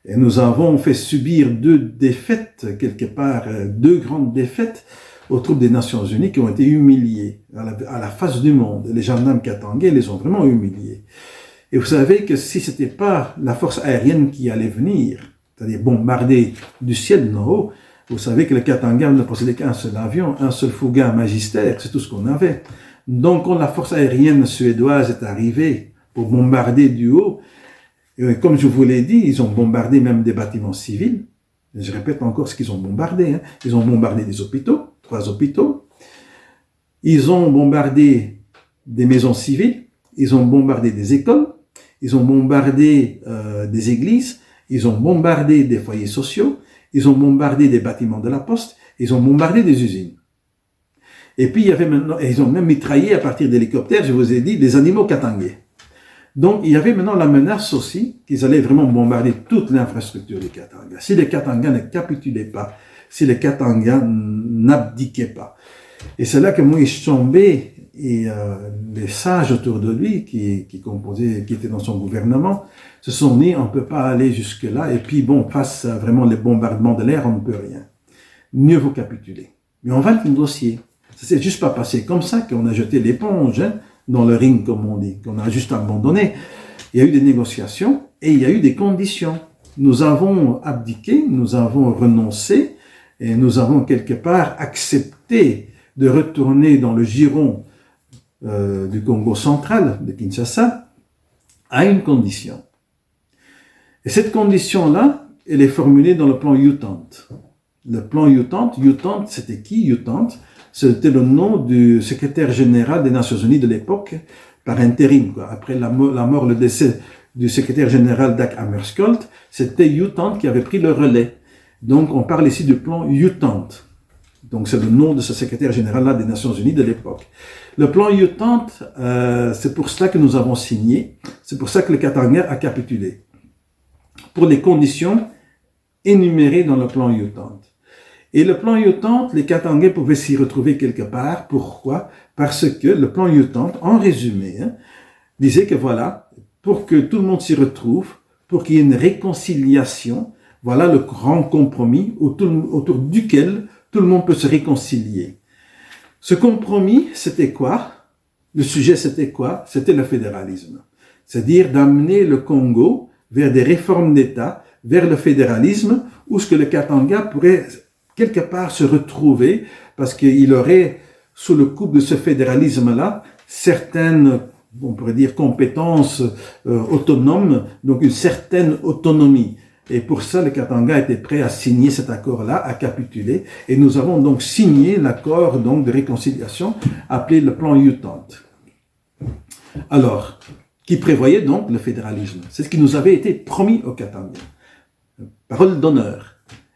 Et nous avons fait subir 2 défaites, quelque part, 2 grandes défaites aux troupes des Nations Unies qui ont été humiliées à la face du monde. Les gendarmes katangais les ont vraiment humiliés. Et vous savez que si c'était pas la force aérienne qui allait venir, c'est-à-dire bombarder du ciel d'en haut, vous savez que le Katanga ne possédait qu'un seul avion, un seul Fouga Magister, c'est tout ce qu'on avait. Donc, quand la force aérienne suédoise est arrivée pour bombarder du haut, et comme je vous l'ai dit, ils ont bombardé même des bâtiments civils. Je répète encore ce qu'ils ont bombardé. Ils ont bombardé des hôpitaux, 3 hôpitaux. Ils ont bombardé des maisons civiles. Ils ont bombardé des écoles. Ils ont bombardé des églises. Ils ont bombardé des foyers sociaux. Ils ont bombardé des bâtiments de la poste. Ils ont bombardé des usines. Et puis, il y avait maintenant, et ils ont même mitraillé à partir d'hélicoptères, je vous ai dit, des animaux katangais. Donc, il y avait maintenant la menace aussi qu'ils allaient vraiment bombarder toute l'infrastructure des Katangas. Si les Katangas ne capitulaient pas, si les Katangas n'abdiquaient pas. Et c'est là que Moïse Tshombe et les sages autour de lui, qui étaient dans son gouvernement, se sont dit, on ne peut pas aller jusque-là. Et puis, bon, face à vraiment les bombardements de l'air, on ne peut rien. Mieux vaut capituler. Mais on va le négocier. Ça s'est juste pas passé comme ça qu'on a jeté l'éponge, hein, dans le ring, comme on dit, qu'on a juste abandonné. Il y a eu des négociations et il y a eu des conditions. Nous avons abdiqué, nous avons renoncé et nous avons quelque part accepté de retourner dans le giron du Congo central, de Kinshasa, à une condition. Et cette condition-là, elle est formulée dans le plan Utante. Le plan Utante, c'était qui Utante? C'était le nom du secrétaire général des Nations Unies de l'époque, par intérim, quoi. Après la mort, le décès du secrétaire général Dag Hammarskjöld, c'était Utante qui avait pris le relais. Donc, on parle ici du plan Utante. Donc, c'est le nom de ce secrétaire général-là des Nations Unies de l'époque. Le plan Utante, c'est pour cela que nous avons signé. C'est pour ça que le Katanga a capitulé. Pour les conditions énumérées dans le plan Utante. Et le plan Utante, les Katangais pouvaient s'y retrouver quelque part. Pourquoi? Parce que le plan Utante, en résumé, hein, disait que voilà, pour que tout le monde s'y retrouve, pour qu'il y ait une réconciliation, voilà le grand compromis autour duquel tout le monde peut se réconcilier. Ce compromis, c'était quoi? Le sujet, c'était quoi? C'était le fédéralisme. C'est-à-dire d'amener le Congo vers des réformes d'État, vers le fédéralisme, où ce que le Katanga pourrait quelque part se retrouver, parce qu'il aurait, sous le coup de ce fédéralisme-là, certaines, on pourrait dire, compétences autonomes, donc une certaine autonomie. Et pour ça, le Katanga était prêt à signer cet accord-là, à capituler. Et nous avons donc signé l'accord donc de réconciliation, appelé le plan Utante. Alors, qui prévoyait donc le fédéralisme. C'est ce qui nous avait été promis au Katanga. Parole d'honneur.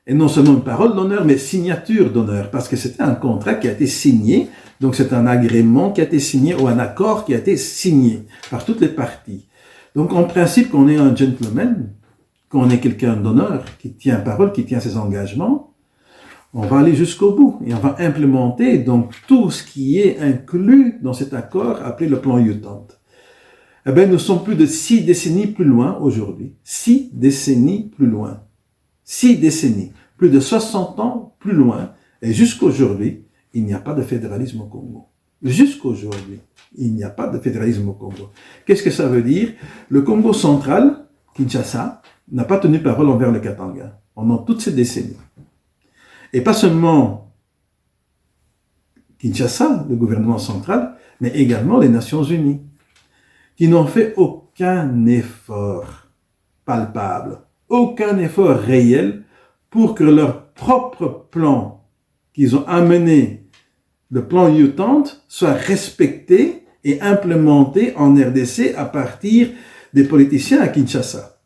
Et non seulement une parole d'honneur, mais signature d'honneur, parce que c'était un contrat qui a été signé, donc c'est un agrément qui a été signé, ou un accord qui a été signé par toutes les parties. Donc en principe, qu'on est un gentleman, qu'on est quelqu'un d'honneur, qui tient parole, qui tient ses engagements, on va aller jusqu'au bout, et on va implémenter donc tout ce qui est inclus dans cet accord appelé le plan Utante. Eh bien, nous sommes plus de 6 décennies plus loin aujourd'hui. 6 décennies plus loin. 6 décennies, plus de 60 ans plus loin, et jusqu'aujourd'hui, il n'y a pas de fédéralisme au Congo. Jusqu'aujourd'hui, il n'y a pas de fédéralisme au Congo. Qu'est-ce que ça veut dire? Le Congo central, Kinshasa, n'a pas tenu parole envers le Katanga pendant toutes ces décennies. Et pas seulement Kinshasa, le gouvernement central, mais également les Nations Unies, qui n'ont fait aucun effort palpable, aucun effort réel pour que leur propre plan qu'ils ont amené, le plan Utante, soit respecté et implémenté en RDC à partir des politiciens à Kinshasa.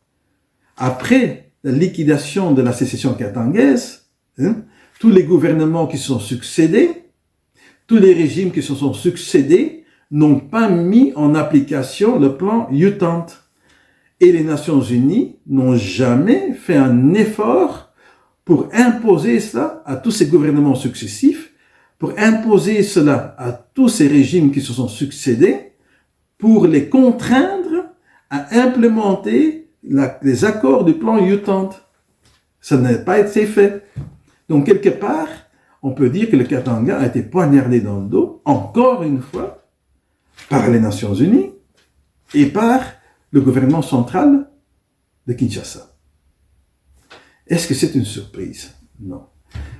Après la liquidation de la sécession katangaise, tous les gouvernements qui se sont succédés, tous les régimes qui se sont succédés n'ont pas mis en application le plan Utante. Et les Nations Unies n'ont jamais fait un effort pour imposer cela à tous ces gouvernements successifs, pour imposer cela à tous ces régimes qui se sont succédés, pour les contraindre à implémenter les accords du plan Utante. Ça n'a pas été fait. Donc, quelque part, on peut dire que le Katanga a été poignardé dans le dos, encore une fois, par les Nations Unies et par le gouvernement central de Kinshasa. Est-ce que c'est une surprise? Non.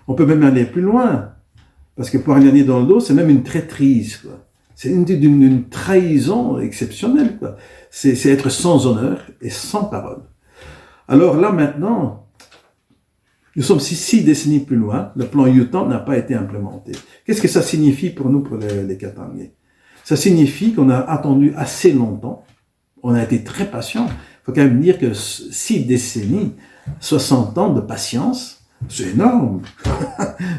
On peut même aller plus loin, parce que poignarder dans le dos, c'est même une traîtrise, quoi. C'est une trahison exceptionnelle, quoi. C'est être sans honneur et sans parole. Alors là, maintenant, nous sommes 6 décennies plus loin, le plan Utante n'a pas été implémenté. Qu'est-ce que ça signifie pour nous, pour les Katangais? Ça signifie qu'on a attendu assez longtemps, on a été très patient. Il faut quand même dire que 6 décennies, 60 ans de patience, c'est énorme.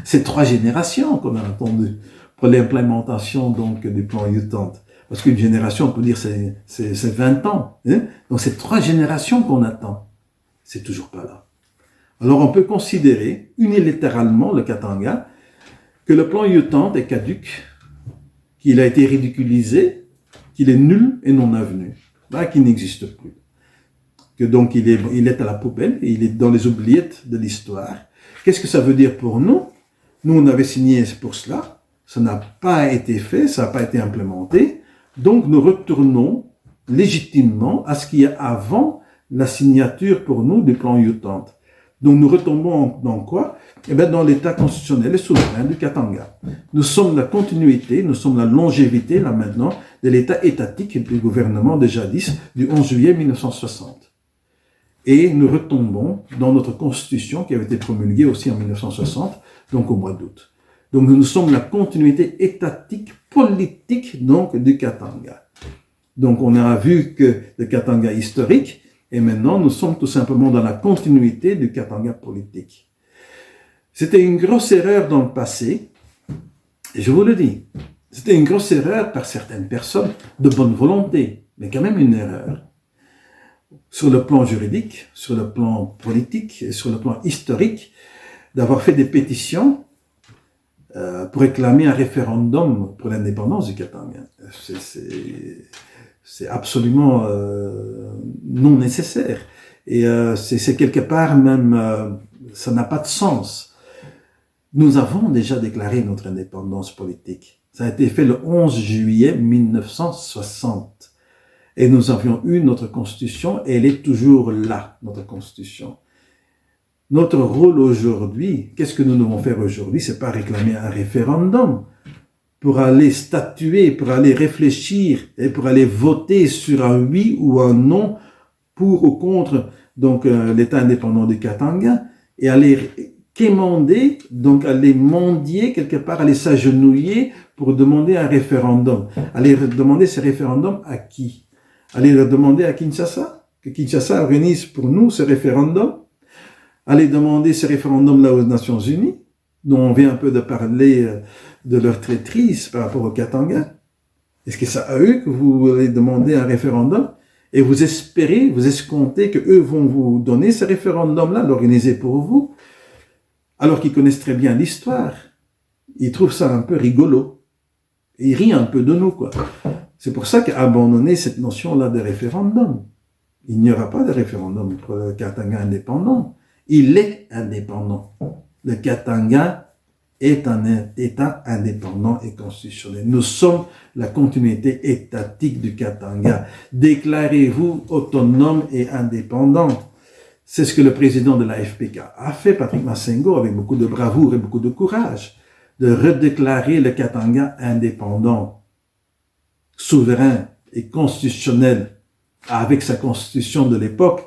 C'est 3 générations qu'on a attendu pour l'implémentation donc du plan U-Tente. Parce qu'une génération, on peut dire, c'est 20 ans. Hein? Donc c'est 3 générations qu'on attend. C'est toujours pas là. Alors on peut considérer unilatéralement le Katanga que le plan U-Tente est caduc, qu'il a été ridiculisé, qu'il est nul et non avenu, qu'il n'existe plus. Que donc il est à la poubelle, et il est dans les oubliettes de l'histoire. Qu'est-ce que ça veut dire pour nous? Nous, on avait signé pour cela, ça n'a pas été fait, ça n'a pas été implémenté, donc nous retournons légitimement à ce qu'il y a avant la signature pour nous du plan U-Tente. Donc nous retombons dans quoi? Eh bien dans l'état constitutionnel et souverain du Katanga. Nous sommes la continuité, nous sommes la longévité, là maintenant, de l'état étatique du gouvernement de jadis du 11 juillet 1960. Et nous retombons dans notre constitution qui avait été promulguée aussi en 1960, donc au mois d'août. Donc nous sommes la continuité étatique, politique donc du Katanga. Donc on a vu que le Katanga historique, et maintenant nous sommes tout simplement dans la continuité du Katanga politique. C'était une grosse erreur dans le passé, et je vous le dis, c'était une grosse erreur par certaines personnes de bonne volonté, mais quand même une erreur. Sur le plan juridique, sur le plan politique et sur le plan historique, d'avoir fait des pétitions pour réclamer un référendum pour l'indépendance du Katanga. C'est absolument non nécessaire. Et c'est quelque part même, ça n'a pas de sens. Nous avons déjà déclaré notre indépendance politique. Ça a été fait le 11 juillet 1960. Et nous avions eu notre constitution, et elle est toujours là, notre constitution. Notre rôle aujourd'hui, qu'est-ce que nous devons faire aujourd'hui? C'est pas réclamer un référendum pour aller statuer, pour aller réfléchir et pour aller voter sur un oui ou un non pour ou contre donc l'État indépendant du Katanga et aller quémander, donc aller mendier quelque part, aller s'agenouiller pour demander un référendum. Aller demander ce référendum à qui? Aller le demander à Kinshasa, que Kinshasa organise pour nous ce référendum. Aller demander ce référendum-là aux Nations Unies, dont on vient un peu de parler de leur traîtrise par rapport au Katanga. Est-ce que c'est à eux que vous allez demander un référendum et vous espérez, vous escomptez que eux vont vous donner ce référendum-là, l'organiser pour vous, alors qu'ils connaissent très bien l'histoire. Ils trouvent ça un peu rigolo. Ils rient un peu de nous, quoi. C'est pour ça qu'abandonner cette notion-là de référendum. Il n'y aura pas de référendum pour le Katanga indépendant. Il est indépendant. Le Katanga est un État indépendant et constitutionnel. Nous sommes la continuité étatique du Katanga. Déclarez-vous autonome et indépendant. C'est ce que le président de la FPK a fait, Patrick Massengo, avec beaucoup de bravoure et beaucoup de courage, de redéclarer le Katanga indépendant, souverain et constitutionnel, avec sa constitution de l'époque.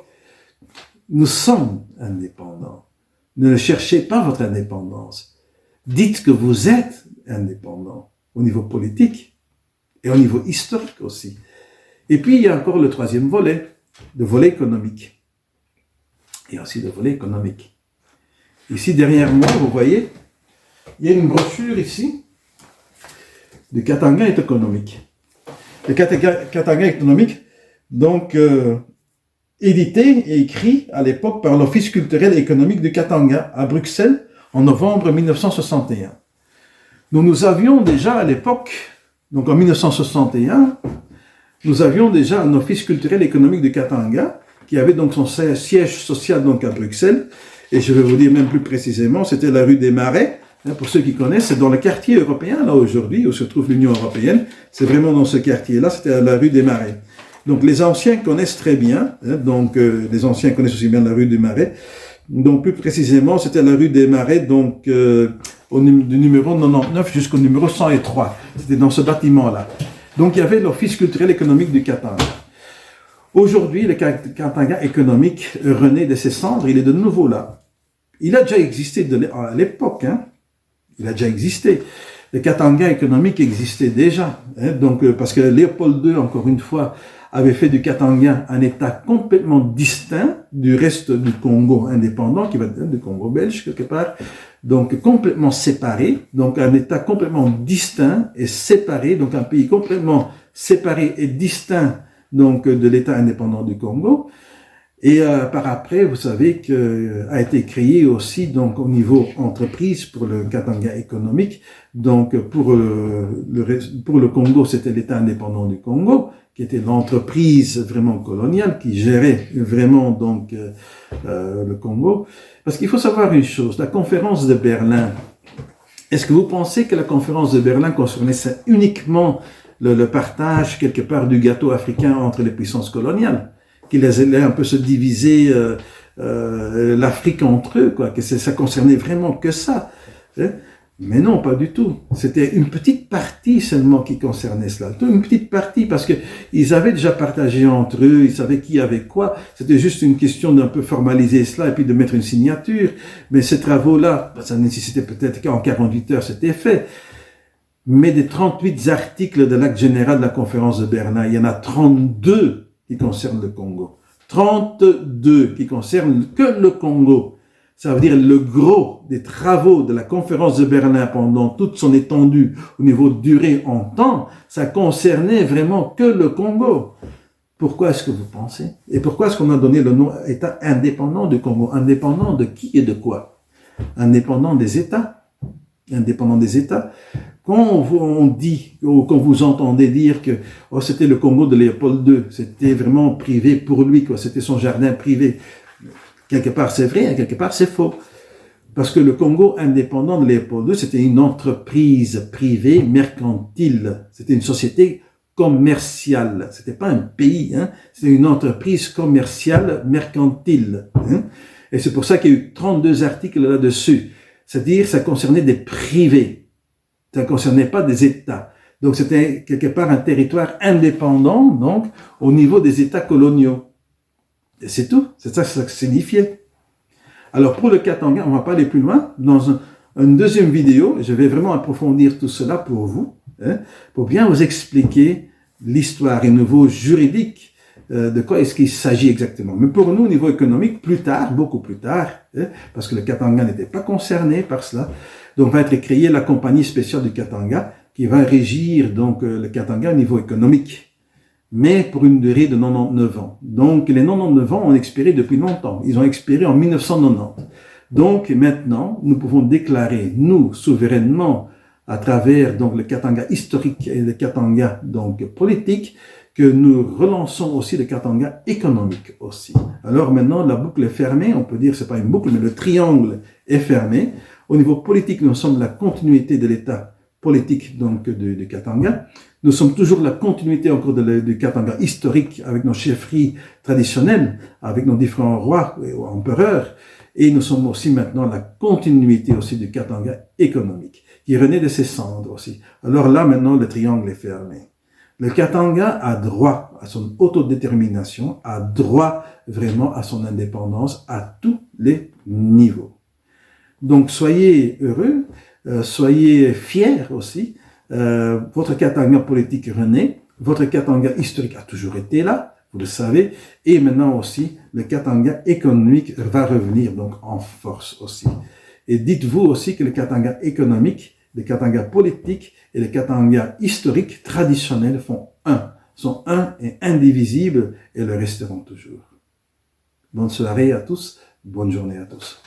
Nous sommes indépendants. Ne cherchez pas votre indépendance. Dites que vous êtes indépendant au niveau politique et au niveau historique aussi. Et puis, il y a encore le troisième volet, le volet économique. Il y a aussi le volet économique. Ici, derrière moi, vous voyez, il y a une brochure ici du Katanga économique. Le Katanga économique, donc, édité et écrit à l'époque par l'Office culturel et économique du Katanga à Bruxelles en novembre 1961. Donc nous avions déjà à l'époque, donc en 1961, nous avions déjà un Office culturel et économique du Katanga qui avait donc son siège social donc à Bruxelles, et je vais vous dire même plus précisément, c'était la rue des Marais. Pour ceux qui connaissent, c'est dans le quartier européen, là aujourd'hui, où se trouve l'Union européenne. C'est vraiment dans ce quartier-là, c'était à la rue des Marais. Donc les anciens connaissent très bien, donc les anciens connaissent aussi bien la rue des Marais. Donc plus précisément, c'était la rue des Marais, donc du numéro 99 jusqu'au numéro 103. C'était dans ce bâtiment-là. Donc il y avait l'Office culturel économique du Katanga. Aujourd'hui, le Katanga économique renaît de ses cendres, il est de nouveau là. Il a déjà existé à l'époque, hein. Il a déjà existé. Le Katanga économique existait déjà, hein, donc parce que Léopold II, encore une fois, avait fait du Katanga un État complètement distinct du reste du Congo indépendant, qui va être du Congo belge quelque part. donc complètement séparé, donc un État complètement distinct et séparé, donc un pays complètement séparé et distinct donc de l'État indépendant du Congo. Et par après, vous savez que a été créé aussi donc au niveau entreprise pour le Katanga économique. Donc pour le Congo, c'était l'État indépendant du Congo, qui était l'entreprise vraiment coloniale qui gérait vraiment donc le Congo. Parce qu'il faut savoir une chose, la conférence de Berlin. Est-ce que vous pensez que la conférence de Berlin concernait uniquement le partage quelque part du gâteau africain entre les puissances coloniales? Qu'il allait un peu se diviser l'Afrique entre eux, quoi, que ça concernait vraiment que ça. Hein? Mais non, pas du tout. C'était une petite partie seulement qui concernait cela. Une petite partie, parce que ils avaient déjà partagé entre eux, ils savaient qui avait quoi. C'était juste une question d'un peu formaliser cela et puis de mettre une signature. Mais ces travaux-là, ça nécessitait peut-être qu'en 48 heures, c'était fait. Mais des 38 articles de l'acte général de la conférence de Berlin, il y en a 32 qui concernent le Congo. 32 qui concernent que le Congo. Ça veut dire le gros des travaux de la conférence de Berlin pendant toute son étendue au niveau de durée en temps, ça concernait vraiment que le Congo. Pourquoi est-ce que vous pensez? Et pourquoi est-ce qu'on a donné le nom État indépendant du Congo? Indépendant de qui et de quoi? Indépendant des États. Indépendant des États. Quand on dit, ou quand vous entendez dire que c'était le Congo de Léopold II, c'était vraiment privé pour lui, quoi, c'était son jardin privé. Quelque part c'est vrai, quelque part c'est faux. Parce que le Congo indépendant de Léopold II, c'était une entreprise privée mercantile. C'était une société commerciale. C'était pas un pays, hein. C'était une entreprise commerciale mercantile. Hein. Et c'est pour ça qu'il y a eu 32 articles là-dessus. C'est-à-dire, ça concernait des privés. Ça ne concernait pas des États. Donc, c'était quelque part un territoire indépendant, donc, au niveau des États coloniaux. Et c'est tout. C'est ça que ça signifiait. Alors, pour le Katanga, on va pas aller plus loin. Dans une deuxième vidéo, je vais vraiment approfondir tout cela pour vous, hein, pour bien vous expliquer l'histoire et le niveau juridique de quoi est-ce qu'il s'agit exactement. Mais pour nous, au niveau économique, plus tard, beaucoup plus tard, hein, parce que le Katanga n'était pas concerné par cela, donc va être créée la compagnie spéciale du Katanga qui va régir donc le Katanga au niveau économique, mais pour une durée de 99 ans. Donc les 99 ans ont expiré depuis longtemps. Ils ont expiré en 1990. Donc maintenant, nous pouvons déclarer, nous, souverainement, à travers donc le Katanga historique et le Katanga donc politique, que nous relançons aussi le Katanga économique aussi. Alors maintenant, la boucle est fermée, on peut dire c'est pas une boucle, mais le triangle est fermé. Au niveau politique, nous sommes la continuité de l'État politique donc du Katanga. Nous sommes toujours la continuité encore du Katanga historique avec nos chefferies traditionnelles, avec nos différents rois et empereurs. Et nous sommes aussi maintenant la continuité aussi du Katanga économique, qui renaît de ses cendres aussi. Alors là, maintenant, le triangle est fermé. Le Katanga a droit à son autodétermination, a droit vraiment à son indépendance à tous les niveaux. Donc, soyez heureux, soyez fiers aussi. Votre Katanga politique renaît, votre Katanga historique a toujours été là, vous le savez, et maintenant aussi, le Katanga économique va revenir donc en force aussi. Et dites-vous aussi que le Katanga économique, le Katanga politique et le Katanga historique traditionnel sont un et indivisibles et le resteront toujours. Bonne soirée à tous, bonne journée à tous.